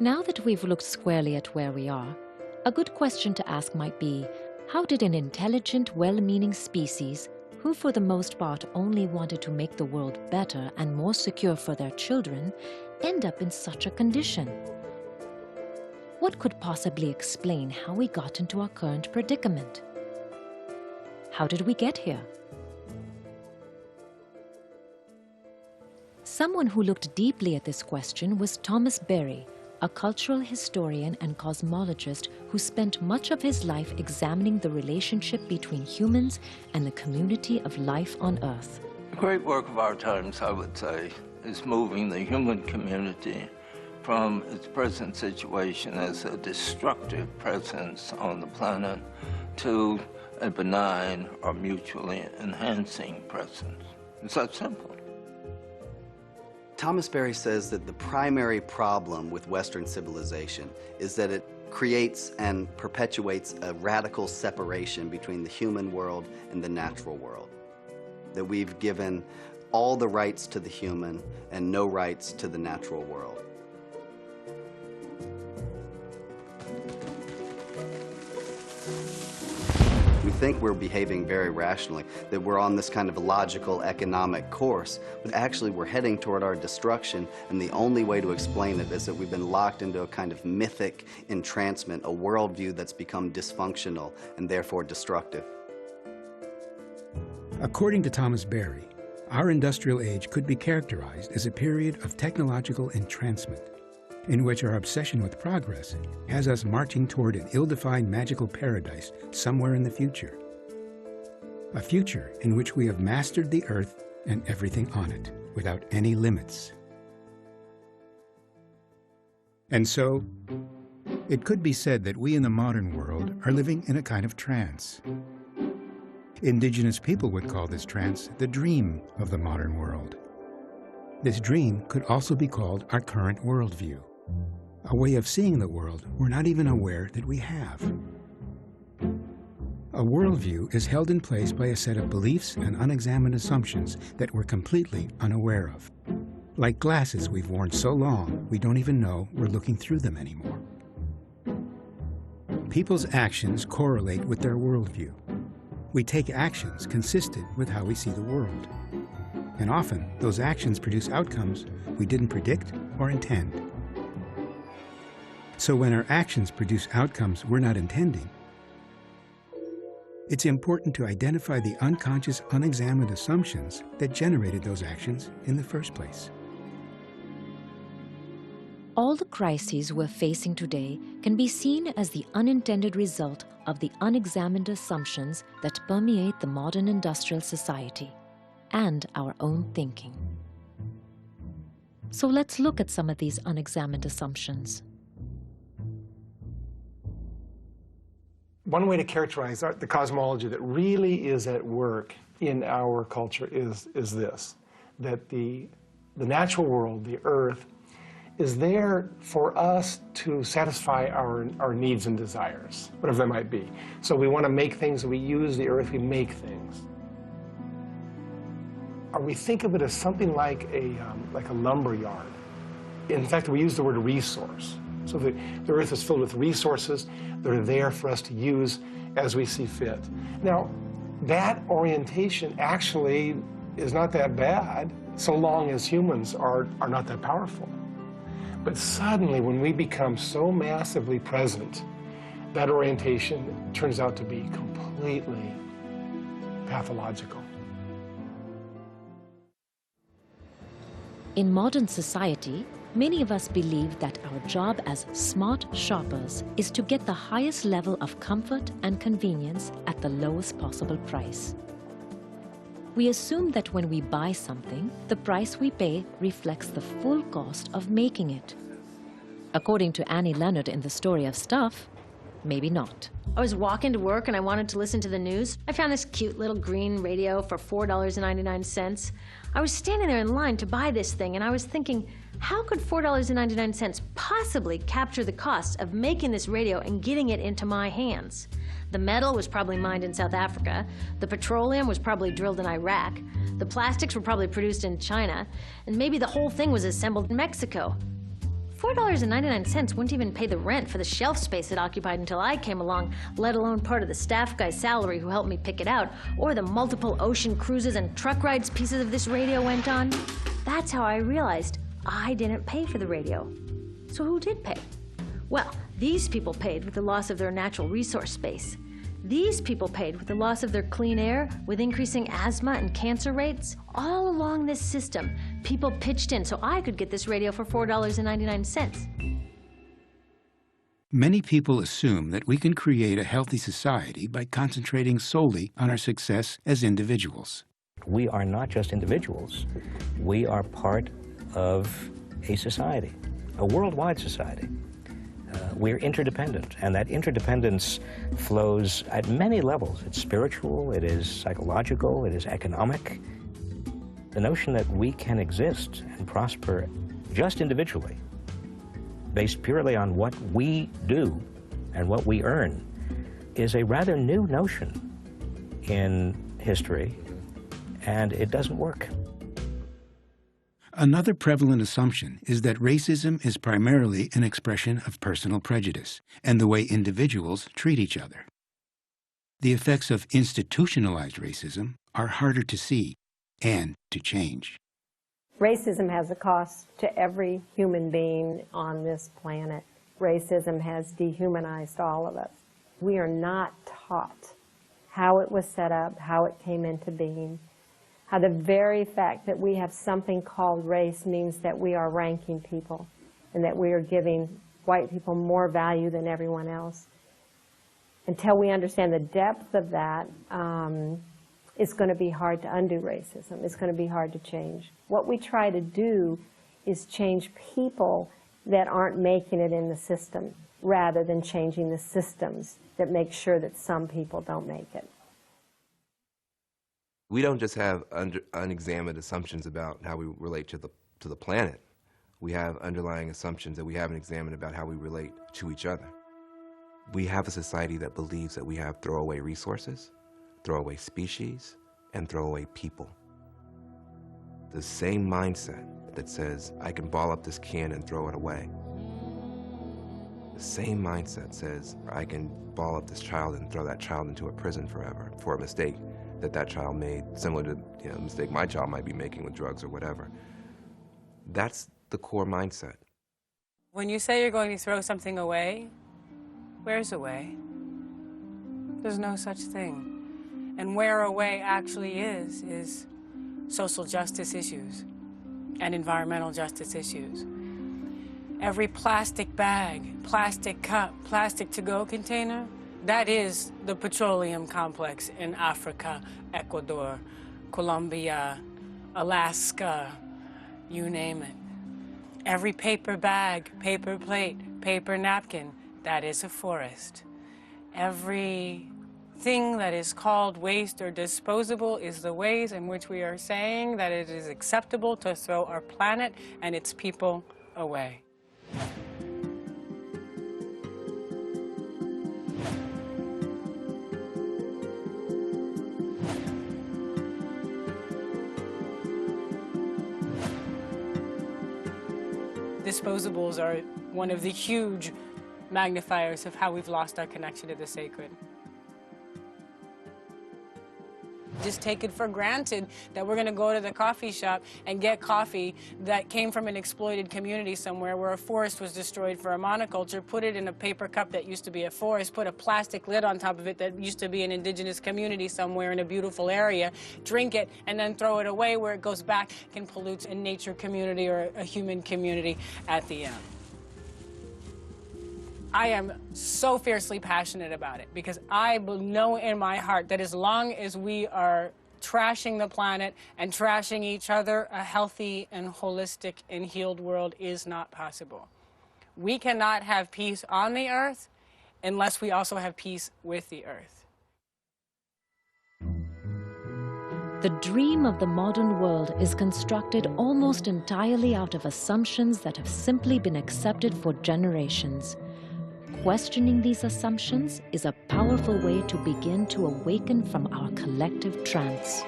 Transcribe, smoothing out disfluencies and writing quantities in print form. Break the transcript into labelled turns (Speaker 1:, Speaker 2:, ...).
Speaker 1: Now that we've looked squarely at where we are, a good question to ask might be, how did an intelligent, well-meaning species, who for the most part only wanted to make the world better and more secure for their children, end up in such a condition? What could possibly explain how we got into our current predicament? How did we get here? Someone who looked deeply at this question was Thomas Berry, a cultural historian and cosmologist who spent much of his life examining the relationship between humans and the community of life on Earth.
Speaker 2: The great work of our times, I would say, is moving the human community from its present situation as a destructive presence on the planet to a benign or mutually enhancing presence. It's that simple.
Speaker 3: Thomas Berry says that the primary problem with Western civilization is that it creates and perpetuates a radical separation between the human world and the natural world. That we've given all the rights to the human and no rights to the natural world. We think we're behaving very rationally, that we're on this kind of logical economic course, but actually we're heading toward our destruction, and the only way to explain it is that we've been locked into a kind of mythic entrancement, a worldview that's become dysfunctional and therefore destructive.
Speaker 4: According to Thomas Berry, our industrial age could be characterized as a period of technological entrancement, in which our obsession with progress has us marching toward an ill-defined magical paradise somewhere in the future. A future in which we have mastered the earth and everything on it without any limits. And so, it could be said that we in the modern world are living in a kind of trance. Indigenous people would call this trance the dream of the modern world. This dream could also be called our current worldview, a way of seeing the world we're not even aware that we have. A worldview is held in place by a set of beliefs and unexamined assumptions that we're completely unaware of. Like glasses we've worn so long, we don't even know we're looking through them anymore. People's actions correlate with their worldview. We take actions consistent with how we see the world. And often, those actions produce outcomes we didn't predict or intend. So when our actions produce outcomes we're not intending, it's important to identify the unconscious, unexamined assumptions that generated those actions in the first place.
Speaker 1: All the crises we're facing today can be seen as the unintended result of the unexamined assumptions that permeate the modern industrial society and our own thinking. So let's look at some of these unexamined assumptions.
Speaker 5: One way to characterize the cosmology that really is at work in our culture is this, that the natural world, the earth, is there for us to satisfy our needs and desires, whatever they might be. So we want to make things, we use the earth, we make things. Or we think of it as something like a lumber yard. In fact, we use the word resource. So the earth is filled with resources that are there for us to use as we see fit. Now, that orientation actually is not that bad, so long as humans are not that powerful. But suddenly, when we become so massively present, that orientation turns out to be completely pathological.
Speaker 1: In modern society, many of us believe that our job as smart shoppers is to get the highest level of comfort and convenience at the lowest possible price. We assume that when we buy something, the price we pay reflects the full cost of making it. According to Annie Leonard in The Story of Stuff, maybe not.
Speaker 6: I was walking to work and I wanted to listen to the news. I found this cute little green radio for $4.99. I was standing there in line to buy this thing and I was thinking, how could $4.99 possibly capture the cost of making this radio and getting it into my hands? The metal was probably mined in South Africa. The petroleum was probably drilled in Iraq. The plastics were probably produced in China. And maybe the whole thing was assembled in Mexico. $4.99 wouldn't even pay the rent for the shelf space it occupied until I came along, let alone part of the staff guy's salary who helped me pick it out, or the multiple ocean cruises and truck rides pieces of this radio went on. That's how I realized I didn't pay for the radio. So who did pay? Well, these people paid with the loss of their natural resource space. These people paid with the loss of their clean air, with increasing asthma and cancer rates. All along this system, people pitched in so I could get this radio for $4.99.
Speaker 4: Many people assume that we can create a healthy society by concentrating solely on our success as individuals.
Speaker 7: We are not just individuals. We are part of a society, a worldwide society. We're interdependent, and that interdependence flows at many levels. It's spiritual, it is psychological, it is economic. The notion that we can exist and prosper just individually, based purely on what we do and what we earn, is a rather new notion in history, and it doesn't work.
Speaker 4: Another prevalent assumption is that racism is primarily an expression of personal prejudice and the way individuals treat each other. The effects of institutionalized racism are harder to see and to change.
Speaker 8: Racism has a cost to every human being on this planet. Racism has dehumanized all of us. We are not taught how it was set up, how it came into being, how the very fact that we have something called race means that we are ranking people and that we are giving white people more value than everyone else. Until we understand the depth of that, it's going to be hard to undo racism. It's going to be hard to change. What we try to do is change people that aren't making it in the system, rather than changing the systems that make sure that some people don't make it.
Speaker 9: We don't just have unexamined assumptions about how we relate to the planet. We have underlying assumptions that we haven't examined about how we relate to each other. We have a society that believes that we have throwaway resources, throwaway species, and throwaway people. The same mindset that says, I can ball up this can and throw it away. The same mindset says, I can ball up this child and throw that child into a prison forever for a mistake that child made, similar to a mistake my child might be making with drugs or whatever. That's the core mindset.
Speaker 10: When you say you're going to throw something away, where's away? There's no such thing. And where away actually is social justice issues and environmental justice issues. Every plastic bag, plastic cup, plastic to-go container, that is the petroleum complex in Africa, Ecuador, Colombia, Alaska, you name it. Every paper bag, paper plate, paper napkin, that is a forest. Everything that is called waste or disposable is the ways in which we are saying that it is acceptable to throw our planet and its people away. Disposables are one of the huge magnifiers of how we've lost our connection to the sacred. Just take it for granted that we're going to go to the coffee shop and get coffee that came from an exploited community somewhere where a forest was destroyed for a monoculture, put it in a paper cup that used to be a forest, put a plastic lid on top of it that used to be an indigenous community somewhere in a beautiful area, drink it, and then throw it away where it goes back and pollutes a nature community or a human community at the end. I am so fiercely passionate about it because I know in my heart that as long as we are trashing the planet and trashing each other, a healthy and holistic and healed world is not possible. We cannot have peace on the earth unless we also have peace with the earth.
Speaker 1: The dream of the modern world is constructed almost entirely out of assumptions that have simply been accepted for generations. Questioning these assumptions is a powerful way to begin to awaken from our collective trance.